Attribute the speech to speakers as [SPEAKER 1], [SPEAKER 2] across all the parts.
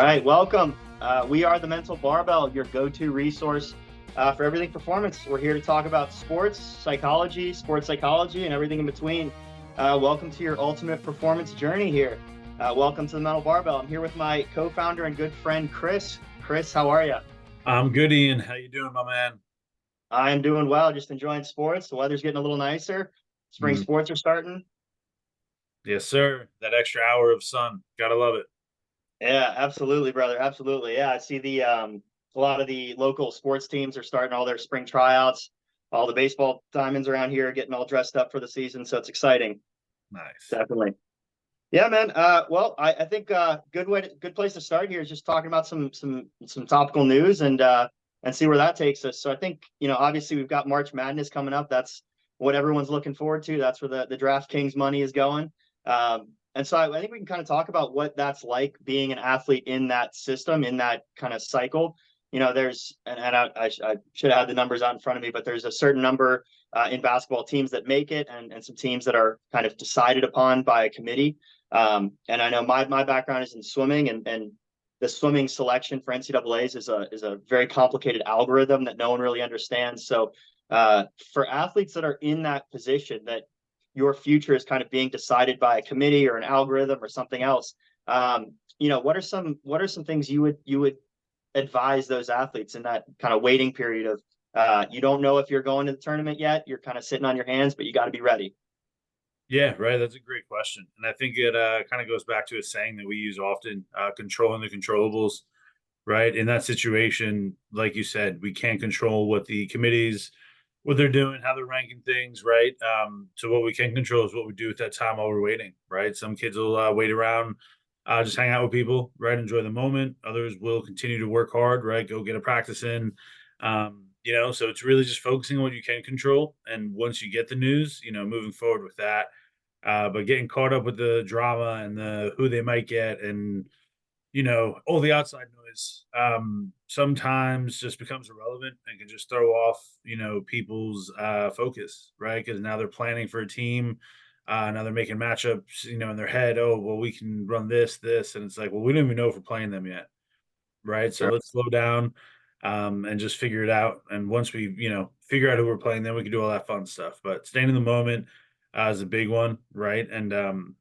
[SPEAKER 1] right, welcome. We are the Mental Barbell, your go-to resource for everything performance. We're here to talk about sports psychology, and everything in between. Welcome to your ultimate performance journey here. Welcome to the Mental Barbell. I'm here with my co-founder and good friend, Chris. Chris, how are you?
[SPEAKER 2] I'm good, Ian. How you doing, my man?
[SPEAKER 1] I am doing well, just enjoying sports. The weather's getting a little nicer. Spring
[SPEAKER 2] Mm,
[SPEAKER 1] sports are starting.
[SPEAKER 2] yes, sir. That extra hour of sun. Gotta love it.
[SPEAKER 1] Yeah, absolutely, brother. Absolutely. Yeah, I see a lot of the local sports teams are starting all their spring tryouts. All the baseball diamonds around here are getting all dressed up for the season, so it's exciting.
[SPEAKER 2] Nice.
[SPEAKER 1] Definitely. Yeah, man. Well, I think good place to start here is just talking about some topical news and see where that takes us. So I think, obviously we've got March Madness coming up. That's what everyone's looking forward to. That's where the DraftKings money is going. And so I think we can kind of talk about what that's like being an athlete in that system, in that kind of cycle. There's and I should have had the numbers out in front of me, but there's a certain number in basketball teams that make it, and some teams that are kind of decided upon by a committee. And I know my background is in swimming, and the swimming selection for NCAA's is a very complicated algorithm that no one really understands. So for athletes that are in that position, that your future is kind of being decided by a committee or an algorithm or something else. What are some things you would advise those athletes in that kind of waiting period of you don't know if you're going to the tournament yet, you're kind of sitting on your hands, but you got to be ready.
[SPEAKER 2] Yeah, right. That's a great question. And I think it kind of goes back to a saying that we use often, controlling the controllables, right? In that situation, like you said, we can't control what the committees, what they're doing, how they're ranking things, right? So what we can control is what we do at that time while we're waiting, right? Some kids will wait around, just hang out with people, right? Enjoy the moment. Others will continue to work hard, right? Go get a practice in. So it's really just focusing on what you can control. And once you get the news, moving forward with that. But getting caught up with the drama and the who they might get and all the outside noise sometimes just becomes irrelevant and can just throw off, people's focus, right? Because now they're planning for a team. Now they're making matchups, in their head. Oh, well, we can run this. And it's like, well, we don't even know if we're playing them yet. Right. So
[SPEAKER 1] Sure.
[SPEAKER 2] let's slow down and just figure it out. And once we, figure out who we're playing, then we can do all that fun stuff. But staying in the moment is a big one. Right. And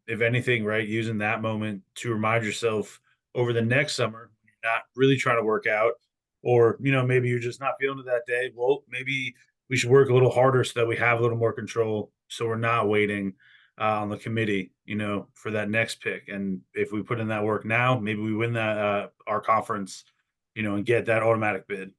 [SPEAKER 2] if anything, right, using that moment to remind yourself over the next summer, you're not really trying to work out, or, maybe you're just not feeling it that day. Well, maybe we should work a little harder so that we have a little more control. So we're not waiting on the committee, for that next pick. And if we put in that work now, maybe we win that our conference, and get that automatic bid.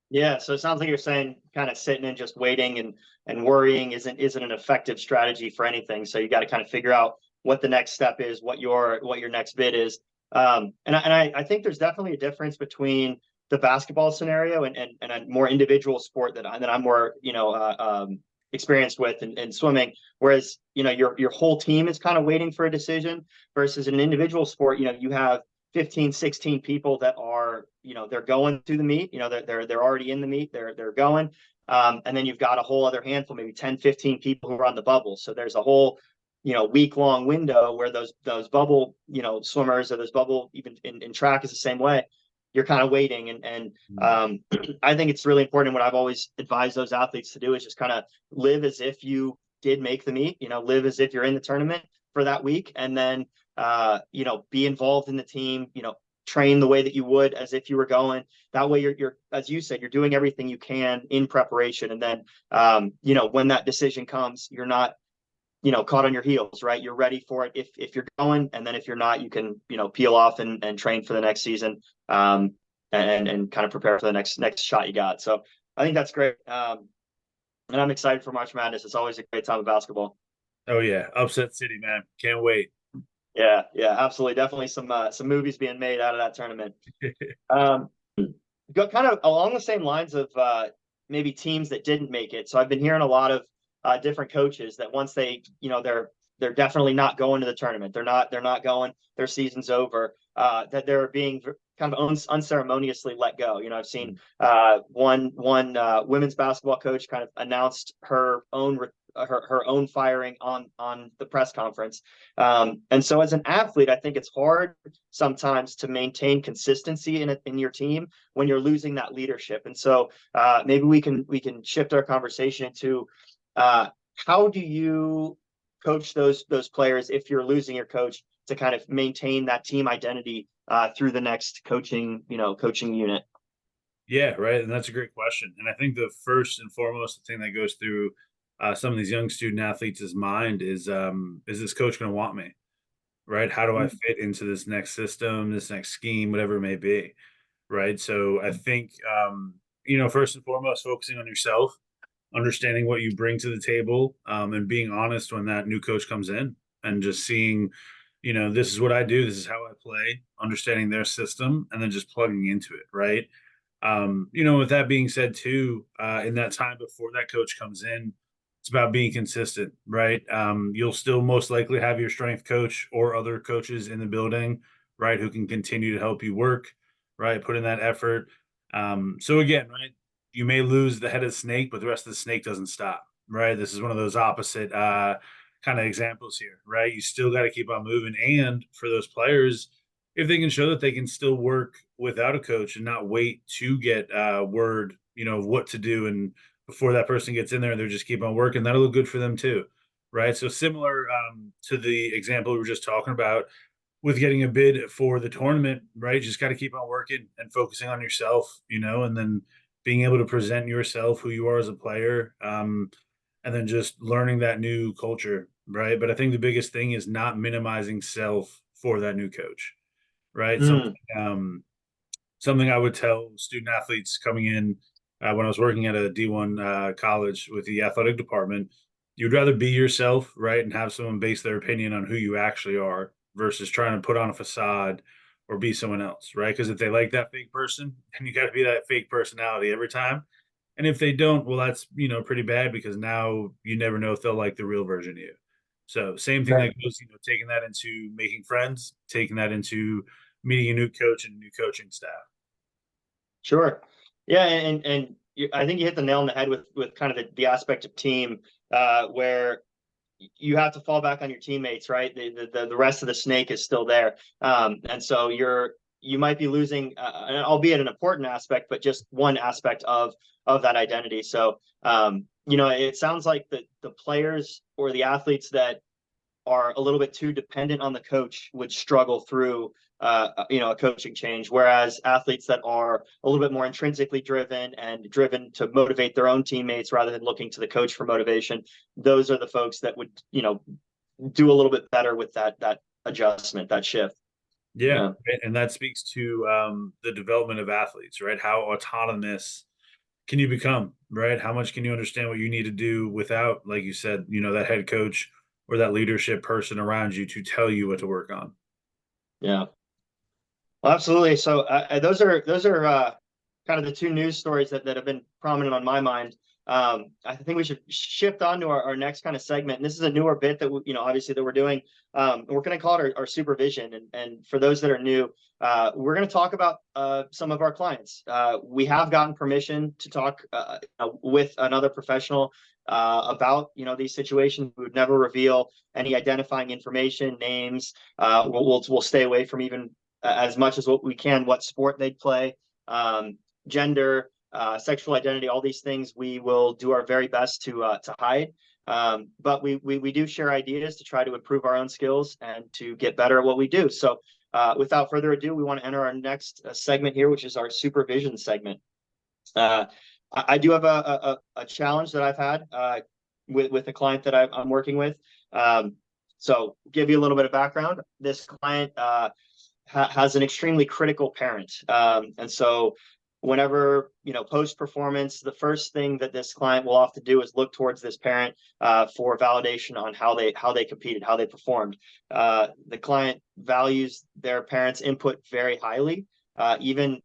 [SPEAKER 1] Yeah, so it sounds like you're saying kind of sitting and just waiting and worrying isn't an effective strategy for anything. So you got to kind of figure out what the next step is, what your next bid is. And I think there's definitely a difference between the basketball scenario and a more individual sport that I'm more experienced with in swimming. Whereas your whole team is kind of waiting for a decision versus an individual sport. You have 15, 16 people that are, they're going through the meet, they're already in the meet, they're going. And then you've got a whole other handful, maybe 10, 15 people who are on the bubble. So there's a whole, week long window where those bubble, swimmers, or those bubble, even in track is the same way. You're kind of waiting. And I think it's really important. What I've always advised those athletes to do is just kind of live as if you did make the meet, live as if you're in the tournament for that week. And then be involved in the team, train the way that you would as if you were going. That way you're, as you said, you're doing everything you can in preparation. And then, when that decision comes, you're not, caught on your heels, right? You're ready for it if you're going. And then if you're not, you can, peel off and train for the next season, and kind of prepare for the next shot you got. So I think that's great. And I'm excited for March Madness. It's always a great time of basketball.
[SPEAKER 2] Oh yeah, upset city, man. Can't wait.
[SPEAKER 1] Yeah, yeah, absolutely. Definitely some movies being made out of that tournament. Um, Go kind of along the same lines of maybe teams that didn't make it. So I've been hearing a lot of different coaches that once they, they're definitely not going to the tournament. They're not going. Their season's over. That they're being kind of unceremoniously let go. I've seen one women's basketball coach kind of announced her own her own firing on the press conference. And so as an athlete, I think it's hard sometimes to maintain consistency in your team when you're losing that leadership. And so maybe we can shift our conversation to how do you coach those players if you're losing your coach to kind of maintain that team identity through the next coaching unit?
[SPEAKER 2] Yeah, right. And that's a great question. And I think the first and foremost thing that goes through some of these young student athletes' mind is this coach going to want me? Right? How do I fit into this next system, this next scheme, whatever it may be? Right. So I think first and foremost, focusing on yourself, understanding what you bring to the table, and being honest when that new coach comes in, and just seeing, this is what I do, this is how I play, understanding their system, and then just plugging into it, right? With that being said, too, in that time before that coach comes in, it's about being consistent, right? You'll still most likely have your strength coach or other coaches in the building, right, who can continue to help you work, right, put in that effort. So again, right, you may lose the head of the snake, but the rest of the snake doesn't stop, right? This is one of those opposite kind of examples here, right? You still got to keep on moving. And for those players, if they can show that they can still work without a coach and not wait to get word, of what to do, and before that person gets in there, they're just keep on working, that'll look good for them too, right? So similar to the example we were just talking about with getting a bid for the tournament, right? Just got to keep on working and focusing on yourself, and then being able to present yourself, who you are as a player, and then just learning that new culture, right? But I think the biggest thing is not minimizing self for that new coach, right?
[SPEAKER 1] Mm,
[SPEAKER 2] Something I would tell student athletes coming in when I was working at a D1 college with the athletic department, you'd rather be yourself, right, and have someone base their opinion on who you actually are versus trying to put on a facade or be someone else, right? Because if they like that fake person, and you got to be that fake personality every time. And if they don't, well, that's pretty bad, because now you never know if they'll like the real version of you. So same thing that goes, taking that into making friends, taking that into meeting a new coach and a new coaching staff.
[SPEAKER 1] sure. Yeah, I think you hit the nail on the head with kind of the aspect of team where you have to fall back on your teammates, right? The rest of the snake is still there, and so you might be losing, albeit an important aspect, but just one aspect of that identity. So it sounds like the players or the athletes that are a little bit too dependent on the coach would struggle through a coaching change, whereas athletes that are a little bit more intrinsically driven and driven to motivate their own teammates rather than looking to the coach for motivation, those are the folks that would do a little bit better with that adjustment, that shift.
[SPEAKER 2] Yeah,
[SPEAKER 1] Yeah.
[SPEAKER 2] and that speaks to the development of athletes, right? How autonomous can you become, right? How much can you understand what you need to do without, like you said, that head coach or that leadership person around you to tell you what to work on?
[SPEAKER 1] Yeah. Well, absolutely. So those are kind of the two news stories that have been prominent on my mind. I think we should shift on to our next kind of segment. And this is a newer bit that obviously that we're doing. We're going to call it our supervision. And for those that are new, we're going to talk about some of our clients. We have gotten permission to talk with another professional about these situations. We would never reveal any identifying information, names. We'll stay away from even as much as what we can, what sport they play, gender, sexual identity, all these things we will do our very best to hide. But we do share ideas to try to improve our own skills and to get better at what we do. So without further ado, we want to enter our next segment here, which is our supervision segment. I do have a challenge that I've had with a client that I'm working with. So give you a little bit of background. This client has an extremely critical parent. And so whenever, post performance, the first thing that this client will often do is look towards this parent for validation on how they competed, how they performed. The client values their parents' input very highly, even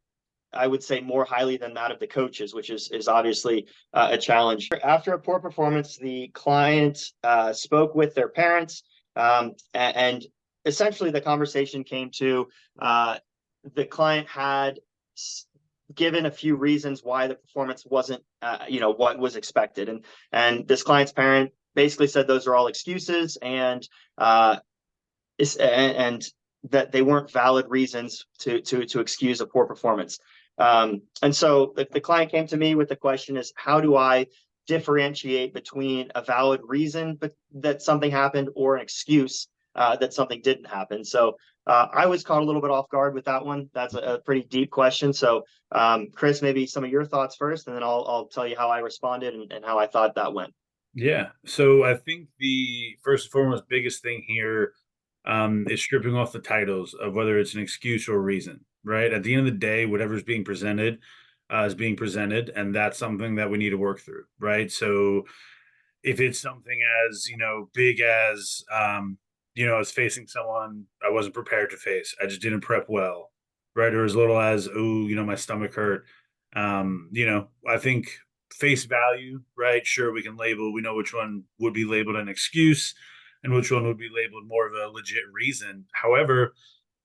[SPEAKER 1] I would say more highly than that of the coaches, which is obviously a challenge. After a poor performance, the client spoke with their parents, and essentially the conversation came to the client had given a few reasons why the performance wasn't what was expected, and this client's parent basically said those are all excuses, uh, and that they weren't valid reasons to excuse a poor performance. And so the client came to me with the question is, how do I differentiate between a valid reason but that something happened or an excuse that something didn't happen? So I was caught a little bit off guard with that one. That's a pretty deep question. So Chris, maybe some of your thoughts first, and then I'll tell you how I responded and how I thought that went.
[SPEAKER 2] Yeah. So I think the first and foremost biggest thing here is stripping off the titles of whether it's an excuse or a reason, right? At the end of the day, whatever's being presented is being presented, and that's something that we need to work through, right? So if it's something as, big as, I was facing someone I wasn't prepared to face, I just didn't prep well, right? Or as little as, oh, my stomach hurt. I think face value, right? Sure, we can label, we know which one would be labeled an excuse and which one would be labeled more of a legit reason. However,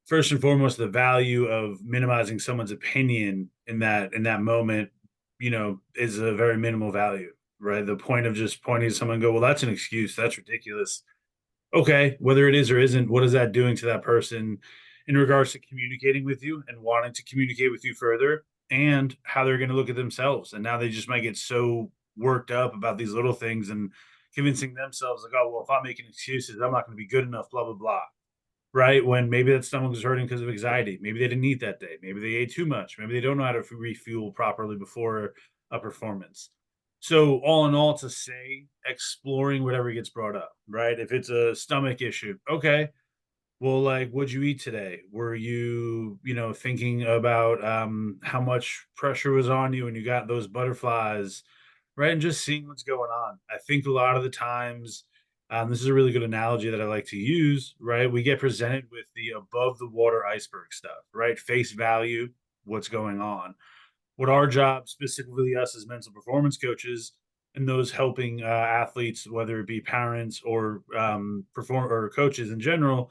[SPEAKER 2] first and foremost, the value of minimizing someone's opinion in that moment, is a very minimal value, right? The point of just pointing to someone and go, well, that's an excuse, that's ridiculous. Okay, whether it is or isn't, what is that doing to that person in regards to communicating with you and wanting to communicate with you further, and how they're going to look at themselves? And now they just might get so worked up about these little things and convincing themselves like, oh, well, if I'm making excuses, I'm not going to be good enough, blah blah blah, right? When maybe that stomach was hurting because of anxiety. Maybe they didn't eat that day. Maybe they ate too much. Maybe they don't know how to refuel properly before a performance. So, all in all, to say, exploring whatever gets brought up, right? If it's a stomach issue, okay, well, like, what'd you eat today? Were you, thinking about how much pressure was on you and you got those butterflies, right? And just seeing what's going on. I think a lot of the times, this is a really good analogy that I like to use, right? We get presented with the above the water iceberg stuff, right? Face value, what's going on. What our job, specifically us as mental performance coaches, and those helping athletes, whether it be parents or perform or coaches in general,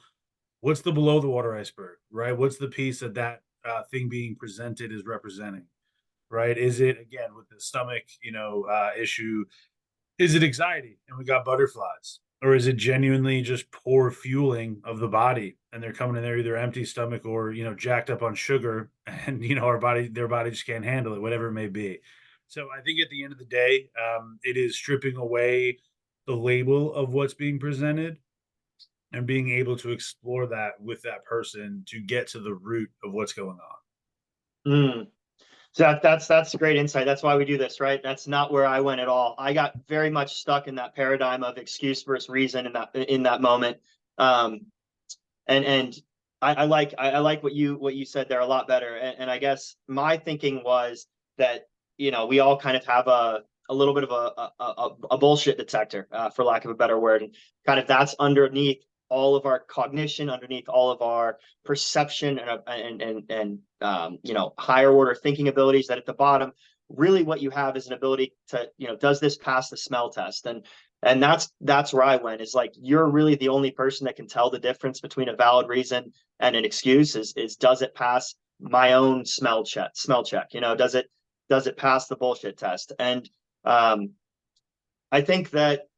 [SPEAKER 2] what's the below the water iceberg, right? What's the piece that thing being presented is representing, right? Is it, again, with the stomach, issue? Is it anxiety and we got butterflies? Or is it genuinely just poor fueling of the body and they're coming in there either empty stomach or, jacked up on sugar and, their body just can't handle it, whatever it may be. So I think at the end of the day, it is stripping away the label of what's being presented and being able to explore that with that person to get to the root of what's going on.
[SPEAKER 1] Mm. So that's a great insight. That's why we do this, right? That's not where I went at all. I got very much stuck in that paradigm of excuse versus reason in that moment. Um, and I like what you said there a lot better. And I guess my thinking was that we all kind of have a little bit of a bullshit detector, for lack of a better word, and kind of that's underneath all of our cognition, underneath all of our perception and higher order thinking abilities. That at the bottom, really, what you have is an ability to does this pass the smell test? And that's where I went, is like, you're really the only person that can tell the difference between a valid reason and an excuse. Is does it pass my own smell check? Does it pass the bullshit test? And um I think that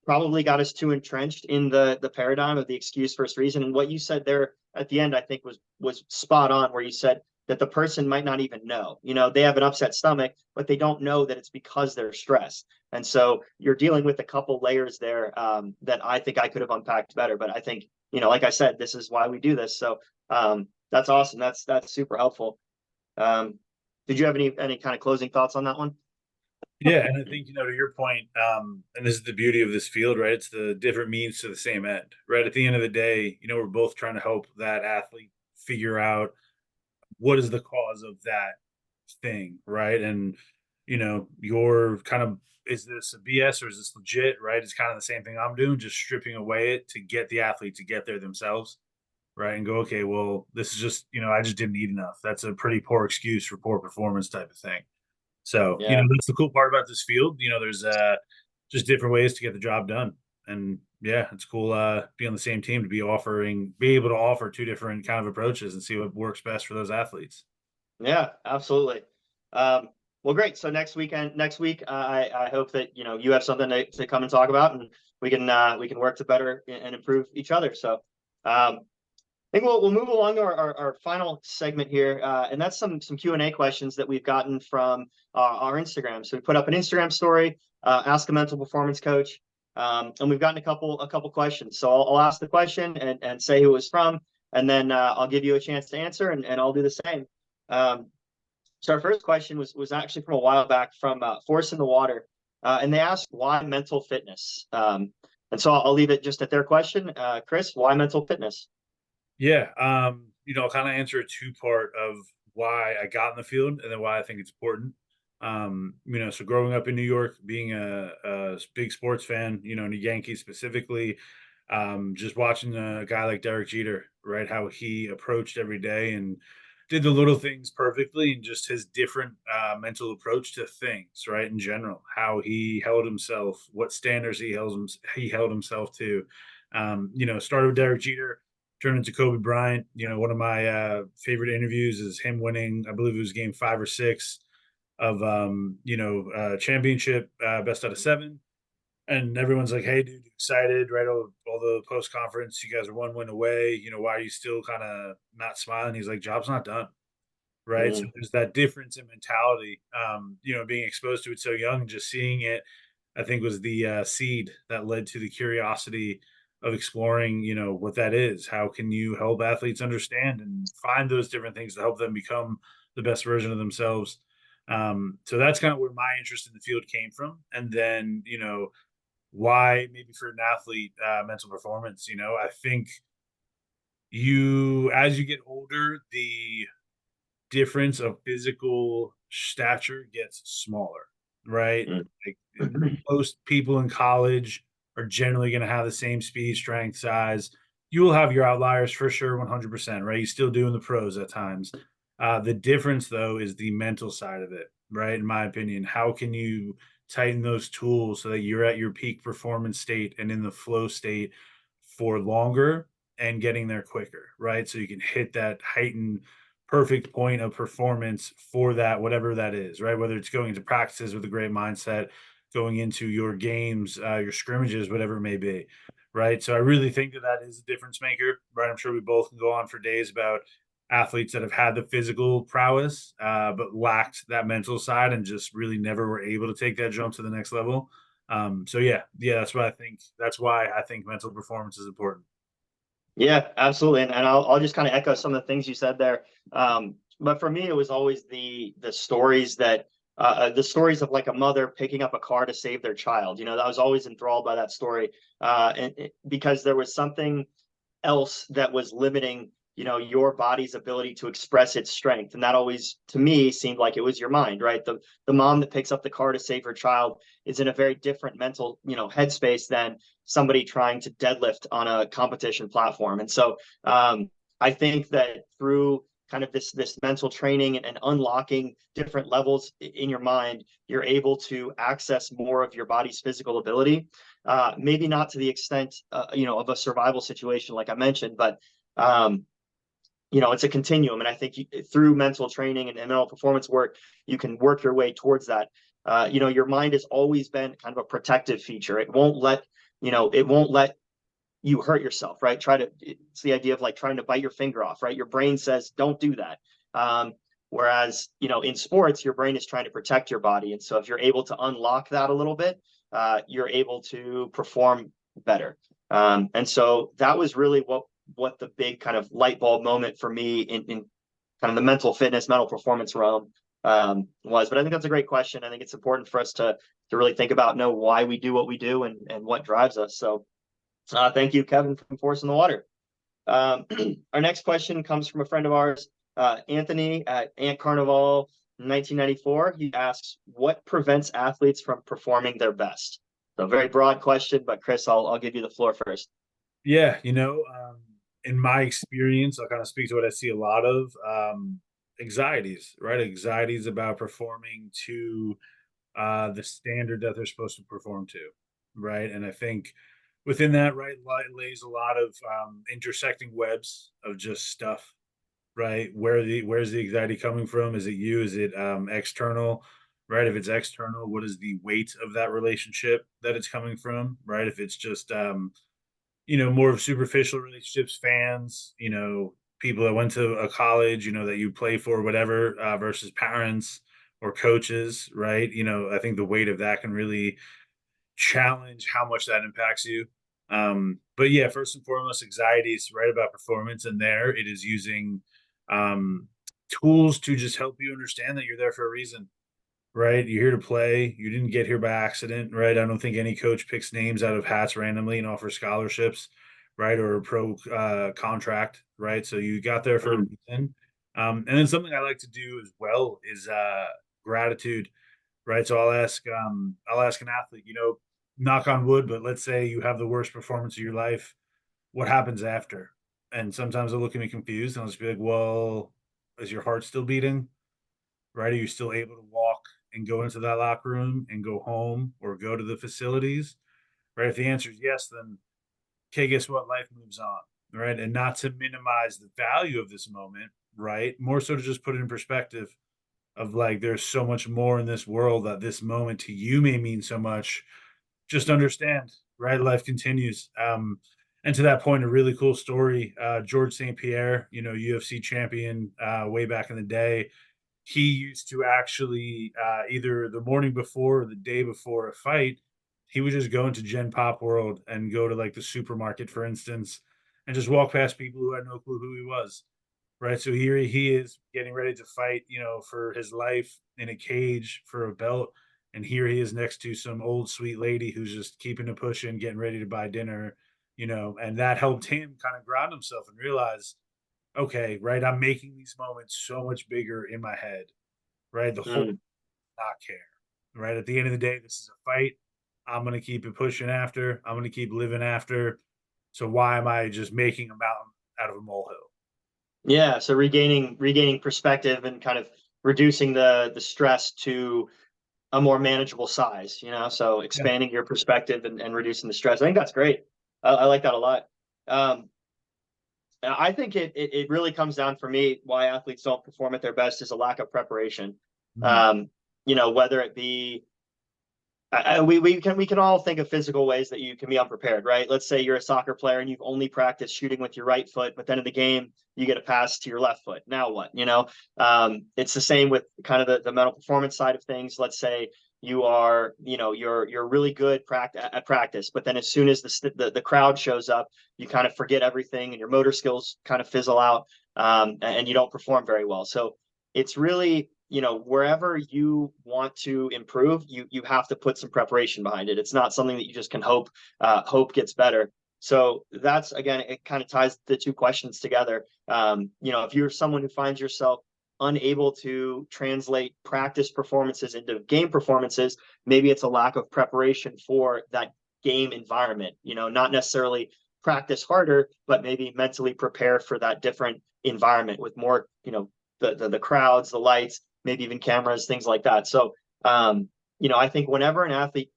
[SPEAKER 1] probably got us too entrenched in the paradigm of the excuse versus reason. And what you said there at the end, I think was spot on, where you said that the person might not even know. They have an upset stomach, but they don't know that it's because they're stressed. And so you're dealing with a couple layers there, that I think I could have unpacked better. But I think, like I said, this is why we do this. So that's awesome. That's super helpful. Did you have any kind of closing thoughts on that one?
[SPEAKER 2] Yeah, and I think, to your point, and this is the beauty of this field, right? It's the different means to the same end, right? At the end of the day, we're both trying to help that athlete figure out what is the cause of that thing, right? And, you're kind of, is this a BS or is this legit, right? It's kind of the same thing I'm doing, just stripping away it to get the athlete to get there themselves, right? And go, okay, well, this is just, I just didn't eat enough. That's a pretty poor excuse for poor performance type of thing. So,
[SPEAKER 1] Yeah.
[SPEAKER 2] that's the cool part about this field. There's just different ways to get the job done. And yeah, it's cool be on the same team to be able to offer two different kind of approaches and see what works best for those athletes.
[SPEAKER 1] Yeah, absolutely. Um, Well, great. So next week, I hope that you have something to come and talk about, and we can work to better and improve each other. So I think we'll move along to our final segment here, and that's some Q&A questions that we've gotten from our Instagram. So we put up an Instagram story, ask a mental performance coach, and we've gotten a couple questions. So I'll ask the question and say who it's from, and then I'll give you a chance to answer, and I'll do the same. Um, so our first question was actually from a while back from Force in the Water, and they asked why mental fitness. And so I'll leave it just at their question. Chris, why mental fitness?
[SPEAKER 2] Yeah, I'll kind of answer a two-part of why I got in the field and then why I think it's important. So growing up in New York, being a big sports fan, and the Yankees specifically, just watching a guy like Derek Jeter, right, how he approached every day and did the little things perfectly, and just his different mental approach to things, right, in general, how he held himself, what standards he held himself to. Started with Derek Jeter, turned into Kobe Bryant. One of my favorite interviews is him winning, I believe it was game 5 or 6 of championship, best out of 7. And everyone's like, "Hey, dude, excited, right? All the post conference, you guys are 1 win away. Why are you still kind of not smiling?" He's like, "Job's not done." Right. So
[SPEAKER 1] Mm,
[SPEAKER 2] there's that difference in mentality. Being exposed to it so young and just seeing it, I think was the seed that led to the curiosity of exploring, what that is. How can you help athletes understand and find those different things to help them become the best version of themselves? So that's kind of where my interest in the field came from. And then, why maybe for an athlete, mental performance, I think as you get older, the difference of physical stature gets smaller, right?
[SPEAKER 1] mm.
[SPEAKER 2] Like, most people in college are generally going to have the same speed, strength, size. You will have your outliers for sure, 100%, right? You still do in the pros at times. The difference, though, is the mental side of it, right? In my opinion, how can you tighten those tools so that you're at your peak performance state and in the flow state for longer and getting there quicker, right? So you can hit that heightened perfect point of performance for that, whatever that is, right? Whether it's going into practices with a great mindset, going into your games, your scrimmages, whatever it may be, right? So I really think that is a difference maker, right? I'm sure we both can go on for days about athletes that have had the physical prowess, but lacked that mental side and just really never were able to take that jump to the next level. So yeah, that's why I think mental performance is important.
[SPEAKER 1] Yeah, absolutely. And I'll just kind of echo some of the things you said there. But for me, it was always the stories the stories of like a mother picking up a car to save their child. I was always enthralled by that story. Because there was something else that was limiting your body's ability to express its strength, and that always to me seemed like it was your mind, right? The mom that picks up the car to save her child is in a very different mental headspace than somebody trying to deadlift on a competition platform. And so I think that through kind of this mental training and unlocking different levels in your mind, you're able to access more of your body's physical ability. Maybe not to the extent of a survival situation like I mentioned, but it's a continuum. And I think through mental training and mental performance work, you can work your way towards that. Your mind has always been kind of a protective feature. It won't let you hurt yourself, right? It's the idea of like trying to bite your finger off, right? Your brain says, don't do that. Whereas, in sports, your brain is trying to protect your body. And so if you're able to unlock that a little bit, you're able to perform better. And so that was really what the big kind of light bulb moment for me in kind of the mental fitness, mental performance realm was. But I think that's a great question. I think it's important for us to really think about, know why we do what we do and what drives us. So thank you, Kevin, from Force in the Water. Our next question comes from a friend of ours, Anthony at Ant Carnival 1994. He asks, what prevents athletes from performing their best? So very broad question, but Chris, I'll give you the floor first.
[SPEAKER 2] Yeah, in my experience, I'll kind of speak to what I see a lot of, anxieties, right? Anxieties about performing to the standard that they're supposed to perform to, right? And I think within that, right, lays a lot of intersecting webs of just stuff, right? Where's the anxiety coming from? Is it you? Is it external? right? If it's external, what is the weight of that relationship that it's coming from, right? If it's just, more of superficial relationships, fans, people that went to a college, that you play for, whatever, versus parents or coaches, right? I think the weight of that can really challenge how much that impacts you. But yeah, first and foremost, anxiety is right about performance, and there it is using um, tools to just help you understand that you're there for a reason, right? You're here to play. You didn't get here by accident, right? I don't think any coach picks names out of hats randomly and offers scholarships, right, or a pro contract, right? So you got there for a
[SPEAKER 1] Mhm.
[SPEAKER 2] reason. And then something I like to do as well is gratitude, right? So I'll ask an athlete, knock on wood, but let's say you have the worst performance of your life. What happens after? And sometimes they'll look at me confused and I'll just be like, well, is your heart still beating? Right? Are you still able to walk and go into that locker room and go home or go to the facilities? Right? If the answer is yes, then okay, guess what? Life moves on. Right. And not to minimize the value of this moment, right? More so to just put it in perspective of like there's so much more in this world that this moment to you may mean so much. Just understand, right? Life continues. And to that point, a really cool story. George St. Pierre, UFC champion way back in the day, he used to actually either the morning before or the day before a fight, he would just go into Gen Pop World and go to like the supermarket, for instance, and just walk past people who had no clue who he was. Right. So here he is getting ready to fight, for his life in a cage for a belt. And here he is next to some old sweet lady who's just keeping it pushing, getting ready to buy dinner, and that helped him kind of ground himself and realize, okay, right, I'm making these moments so much bigger in my head, right? The whole
[SPEAKER 1] Mm.
[SPEAKER 2] not care, right? At the end of the day, this is a fight. I'm going to keep it pushing after. I'm going to keep living after. So why am I just making a mountain out of a molehill?
[SPEAKER 1] Yeah, so regaining perspective and kind of reducing the stress to a more manageable size, so
[SPEAKER 2] Yeah.
[SPEAKER 1] expanding your perspective and reducing the stress. I think that's great. I like that a lot. Um, I think it really comes down for me why athletes don't perform at their best is a lack of preparation.
[SPEAKER 2] Mm,
[SPEAKER 1] Um, whether it be we can all think of physical ways that you can be unprepared, right? Let's say you're a soccer player and you've only practiced shooting with your right foot, but then in the game you get a pass to your left foot. Now what? It's the same with kind of the mental performance side of things. Let's say you are, you're really good at practice, but then as soon as the crowd shows up, you kind of forget everything and your motor skills kind of fizzle out, and you don't perform very well. So it's really, wherever you want to improve, you have to put some preparation behind it. It's not something that you just can hope gets better. So that's, again, it kind of ties the two questions together. If you're someone who finds yourself unable to translate practice performances into game performances, maybe it's a lack of preparation for that game environment. Not necessarily practice harder, but maybe mentally prepare for that different environment with more, the crowds, the lights, maybe even cameras, things like that. So, I think whenever an athlete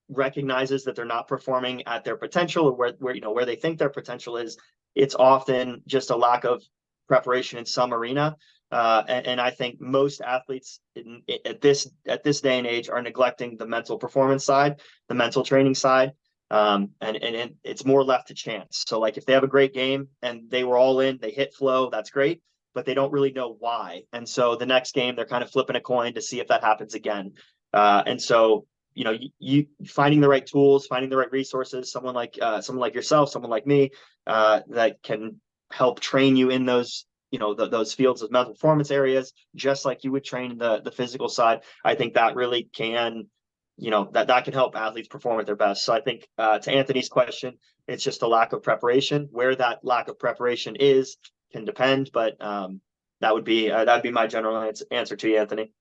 [SPEAKER 1] recognizes that they're not performing at their potential, or where they think their potential is, it's often just a lack of preparation in some arena. And I think most athletes at this day and age are neglecting the mental performance side, the mental training side, and it's more left to chance. So, like, if they have a great game and they were all in, they hit flow, that's great, but they don't really know why. And so the next game, they're kind of flipping a coin to see if that happens again. And so, you finding the right tools, finding the right resources, someone like yourself, someone like me, that can help train you in those, those fields of mental performance areas, just like you would train the physical side. I think that really can, that can help athletes perform at their best. So I think, to Anthony's question, it's just a lack of preparation. Where that lack of preparation is can depend, but that would be my general answer to you, Anthony.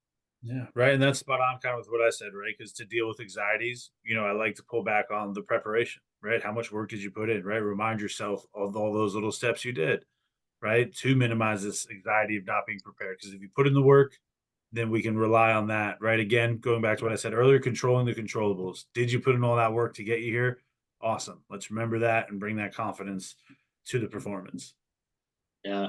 [SPEAKER 2] yeah, right. And that's spot on kind of with what I said, right? Because to deal with anxieties, I like to pull back on the preparation, right? How much work did you put in, right? Remind yourself of all those little steps you did, right? To minimize this anxiety of not being prepared. Because if you put in the work, then we can rely on that, right? Again, going back to what I said earlier, controlling the controllables. Did you put in all that work to get you here? Awesome. Let's remember that and bring that confidence to the performance.
[SPEAKER 1] Yeah.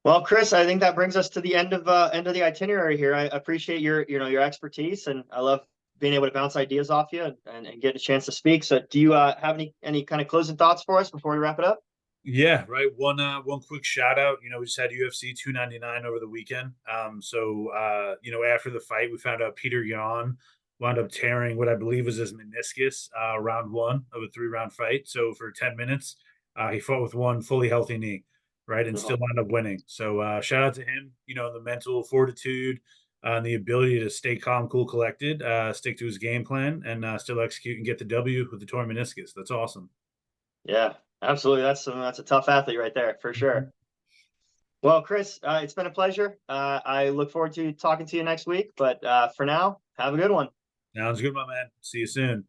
[SPEAKER 1] Well, Chris, I think that brings us to the end of the itinerary here. I appreciate your expertise, and I love being able to bounce ideas off you and get a chance to speak. So, do you have any kind of closing thoughts for us before we wrap it up?
[SPEAKER 2] Yeah, right. One quick shout out. We just had UFC 299 over the weekend. After the fight, we found out Peter Yan wound up tearing what I believe was his meniscus, round one of a 3 round fight. So for 10 minutes, he fought with one fully healthy knee, right, and still
[SPEAKER 1] Oh,
[SPEAKER 2] wound up winning. So shout out to him. The mental fortitude, and the ability to stay calm, cool, collected, stick to his game plan, and still execute and get the W with the torn meniscus. That's awesome.
[SPEAKER 1] yeah, absolutely. That's a tough athlete right there for sure. Well, Chris, it's been a pleasure. I look forward to talking to you next week. But for now, have a good one.
[SPEAKER 2] Sounds good, my man. See you soon.